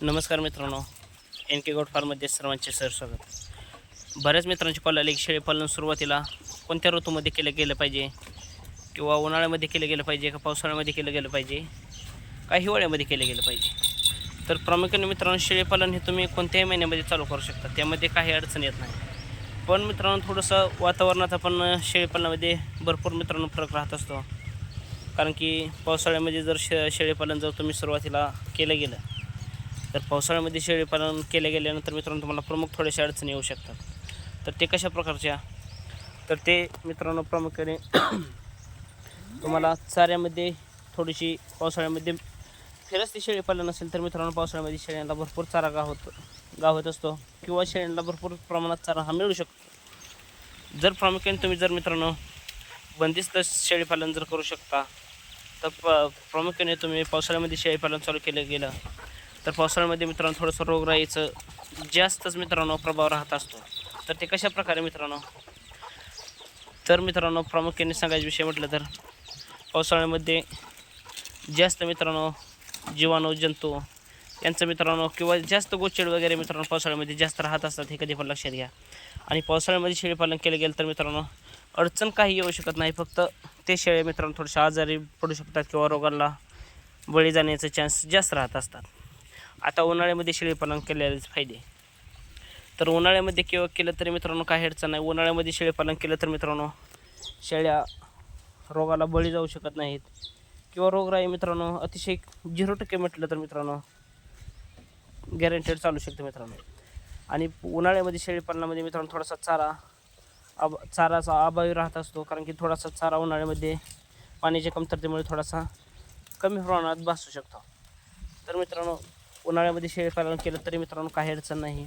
नमस्कार मित्रांनो, एन के गोट फार्ममध्ये सर्वांचे स्वागत. बऱ्याच मित्रांची कॉल आली की शेळीपालन सुरुवातीला कोणत्या ऋतूमध्ये केलं गेलं पाहिजे, किंवा उन्हाळ्यामध्ये केलं गेलं पाहिजे का पावसाळ्यामध्ये केलं गेलं पाहिजे का हिवाळ्यामध्ये केलं गेलं पाहिजे. तर प्रामुख्याने मित्रांनो, शेळीपालन हे तुम्ही कोणत्याही महिन्यामध्ये चालू करू शकता, त्यामध्ये काही अडचण येत नाही. पण मित्रांनो, थोडंसं वातावरणाचा पण शेळीपालनामध्ये भरपूर मित्रांनो फरक राहत असतो. कारण की पावसाळ्यामध्ये जर शेळीपालन जर तुम्ही सुरुवातीला केलं गेलं, तर पावसाळ्यामध्ये शेळीपालन केले गेल्यानंतर मित्रांनो तुम्हाला प्रमुख थोड्याशा अडचणी येऊ शकतात. तर ते कशा प्रकारच्या, तर ते मित्रांनो प्रामुख्याने तुम्हाला चाऱ्यामध्ये थोडीशी पावसाळ्यामध्ये फिरस्ती शेळीपालन असेल तर मित्रांनो पावसाळ्यामध्ये शेळ्यांना भरपूर चारा गावत असतो, किंवा शेळ्यांना भरपूर प्रमाणात चारा हा मिळू शकतो. जर प्रामुख्याने तुम्ही जर मित्रांनो बंदिस्त शेळीपालन जर करू शकता, तर प्रामुख्याने तुम्ही पावसाळ्यामध्ये शेळीपालन चालू केलं गेलं तर पावसाळ्यामध्ये मित्रांनो थोडंसं रोगराईचं जास्तच मित्रांनो प्रभाव राहत असतो. तर ते कशा प्रकारे मित्रांनो, तर मित्रांनो प्रामुख्याने सांगायचा विषय म्हटलं तर पावसाळ्यामध्ये जास्त मित्रांनो जीवाणू जंतू यांचं मित्रांनो किंवा जास्त गोचड वगैरे मित्रांनो पावसाळ्यामध्ये जास्त राहत असतात, हे कधी पण लक्षात घ्या. आणि पावसाळ्यामध्ये शेळीपालन केलं गेलं तर मित्रांनो अडचण काही येऊ शकत नाही, फक्त ते शेळे मित्रांनो थोडेसे आजारी पडू शकतात किंवा रोगांना बळी जाण्याचे चान्स जास्त राहत असतात. आता उन्हाळ्यामध्ये शेळीपालन केलेलेच फायदे, तर उन्हाळ्यामध्ये किंवा केलं तरी मित्रांनो काही अडचण नाही. उन्हाळ्यामध्ये शेळीपालन केलं तर मित्रांनो शेळ्या रोगाला बळी जाऊ शकत नाहीत, किंवा रोगराई मित्रांनो अतिशय 0% म्हटलं तर मित्रांनो गॅरंटेड चालू शकते मित्रांनो. आणि उन्हाळ्यामध्ये शेळीपालनामध्ये मित्रांनो थोडासा चाराचा अभावी राहत असतो, कारण की थोडासा चारा उन्हाळ्यामध्ये पाण्याच्या कमतरतेमुळे थोडासा कमी प्रमाणात भासू शकतो. तर मित्रांनो उन्हाळ्यामध्ये शेळीपालन केलं तरी मित्रांनो काही अडचण नाही.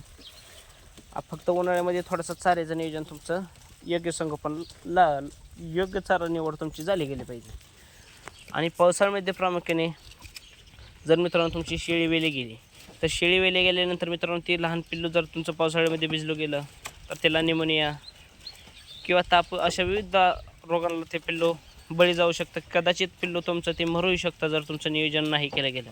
फक्त उन्हाळ्यामध्ये थोडंसं चाऱ्याचं नियोजन तुमचं योग्य संगोपन योग्य चारा निवड तुमची झाली गेली पाहिजे. आणि पावसाळ्यामध्ये प्रामुख्याने जर मित्रांनो तुमची शेळी वेली गेली, तर शेळी वेली गेल्यानंतर मित्रांनो ती लहान पिल्लू जर तुमचं पावसाळ्यामध्ये भिजलं गेलं तर त्याला निमोनिया किंवा ताप अशा विविध रोगांना ते पिल्लू बळी जाऊ शकतं. कदाचित पिल्लू तुमचं ते मरूही शकतं जर तुमचं नियोजन नाही केलं गेलं.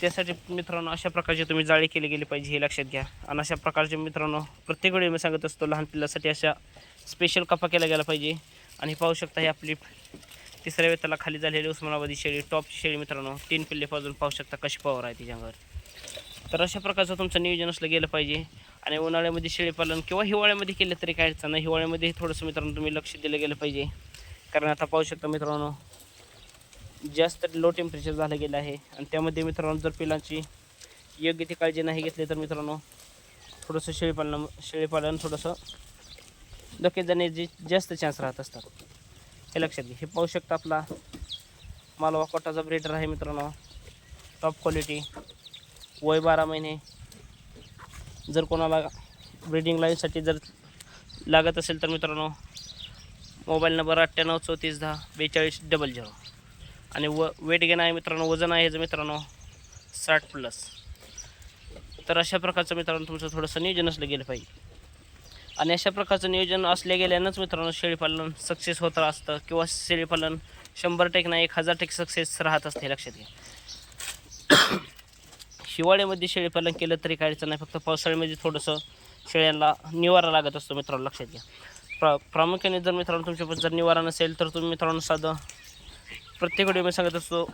त्यासाठी मित्रांनो अशा प्रकारची तुम्ही जाळी केली गेली पाहिजे, हे लक्षात घ्या. आणि अशा प्रकारचे मित्रांनो प्रत्येक वेळी मी सांगत असतो, लहान पिल्लासाठी अशा स्पेशल कपा केला गेला पाहिजे. आणि पाहू शकता ही आपली तिसऱ्या वेताला खाली झालेली उस्मानाबादी शेळी, टॉप शेळी मित्रांनो 3 पिल्ले पाजून पाहू शकता कशी पॉवर आहे तिच्यावर. तर अशा प्रकारचं तुमचं नियोजन असलं गेलं पाहिजे. आणि उन्हाळ्यामध्ये शेळीपालन किंवा हिवाळ्यामध्ये केलं तरी काय अडचण नाही. हिवाळ्यामध्ये थोडंसं मित्रांनो तुम्ही लक्ष दिलं गेलं पाहिजे, कारण आता पाहू शकता मित्रांनो जास्त लो टेम्परेचर झालं गेलं आहे. आणि त्यामध्ये मित्रांनो जर पिलांची योग्य ती काळजी नाही घेतली तर मित्रांनो थोडंसं शेळीपालन थोडंसं धोक्यात जाण्याचे जास्त चान्स राहत असतात, हे लक्षात घ्या. हे पाहू शकता आपला मालवा कोटाचा ब्रीडर आहे मित्रांनो, टॉप क्वालिटी, वय 12 महिने. जर कोणाला ब्रीडिंग लाईनसाठी जर लागत असेल तर मित्रांनो मोबाईल नंबर 9834104200. आणि वेट गेन आहे मित्रांनो, वजन आहे ह्याचं मित्रांनो 60+. तर अशा प्रकारचं मित्रांनो तुमचं थोडंसं नियोजन असलं गेलं पाहिजे. आणि अशा प्रकारचं नियोजन असल्या गेल्यानंच मित्रांनो शेळीपालन सक्सेस होत असतं, किंवा शेळीपालन 100% नाही 1000% सक्सेस राहत असते, हे लक्षात घ्या. हिवाळ्यामध्ये शेळीपालन केलं तरी काय अडचण नाही, फक्त पावसाळ्यामध्ये थोडंसं शेळ्यांना निवारा लागत असतो मित्रांनो, लक्षात घ्या. प्रामुख्याने जर मित्रांनो तुमच्यापासून जर निवारा नसेल तर तुम्ही मित्रांनो साधं प्रत्येक वेळी मी सांगत असतो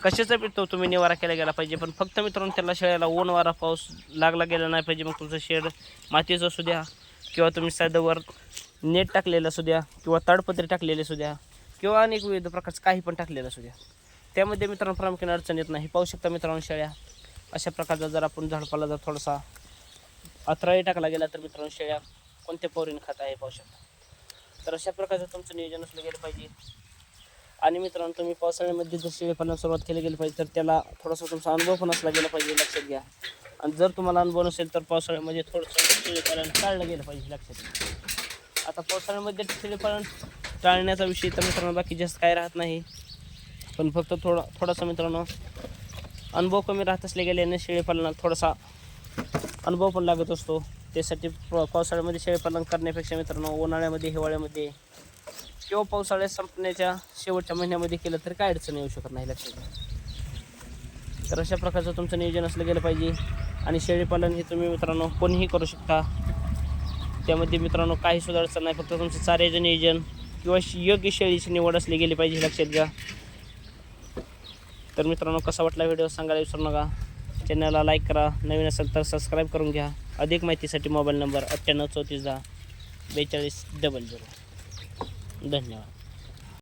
कशाचा बी तो तुम्ही निवारा केला गेला पाहिजे, पण फक्त मित्रांनो त्याला शेळ्याला ऊन वारा पाऊस लागला गेला नाही पाहिजे. मग तुमचं शेड मातीचं असू द्या, किंवा तुम्ही साधंवर नेट टाकलेलं असू द्या, किंवा ताडपत्री टाकलेले असू द्या, किंवा अनेक विविध प्रकारचं काही पण टाकलेलं असू द्या, त्यामध्ये मित्रांनो प्रामुख्याने अडचण येत नाही. पाहू शकता मित्रांनो शेळ्या अशा प्रकारचा जर आपण झाडपाला जर थोडासा अत्राळी टाकला गेला तर मित्रांनो शेळ्या कोणत्या पौरीने खात आहे पाहू शकता. तर अशा प्रकारचं तुमचं नियोजन असलं गेलं पाहिजे. आणि मित्रांनो तुम्ही पावसाळ्यामध्ये जर शेळीपालन सुरुवात केली गेली पाहिजे तर त्याला थोडासा तुमचा अनुभव पण असला गेला पाहिजे, लक्षात घ्या. आणि जर तुम्हाला अनुभव नसेल तर पावसाळ्यामध्ये थोडंसं शेळीपालन टाळलं गेलं पाहिजे, लक्षात घ्या. आता पावसाळ्यामध्ये शेळीपालन टाळण्याचा विषय तर मित्रांनो बाकी जास्त काय राहत नाही, पण फक्त थोडासा मित्रांनो अनुभव कमी राहत असले गेल्याने शेळीपालनात थोडासा अनुभव पण लागत असतो. त्यासाठी पावसाळ्यामध्ये शेळीपालन करण्यापेक्षा मित्रांनो उन्हाळ्यामध्ये हिवाळ्यामध्ये किंवा पावसाळ्यात संपण्याच्या शेवटच्या महिन्यामध्ये केलं तर काय अडचण येऊ शकत नाही, लक्षात घ्या. तर अशा प्रकारचं तुमचं नियोजन असलं गेलं पाहिजे. आणि शेळीपालन हे तुम्ही मित्रांनो कोणीही करू शकता. त्यामध्ये मित्रांनो काही सुद्धा अडचण नाही, फक्त तुमचं चाऱ्याचं नियोजन किंवा योग्य शेळीची निवड असली गेली पाहिजे, लक्षात घ्या. तर मित्रांनो कसा वाटला व्हिडिओ सांगायला विसरू नका. चॅनलला लाईक करा, नवीन असेल तर सबस्क्राईब करून घ्या. अधिक माहितीसाठी मोबाईल नंबर 98 34 10 42 00. धन्यवाद.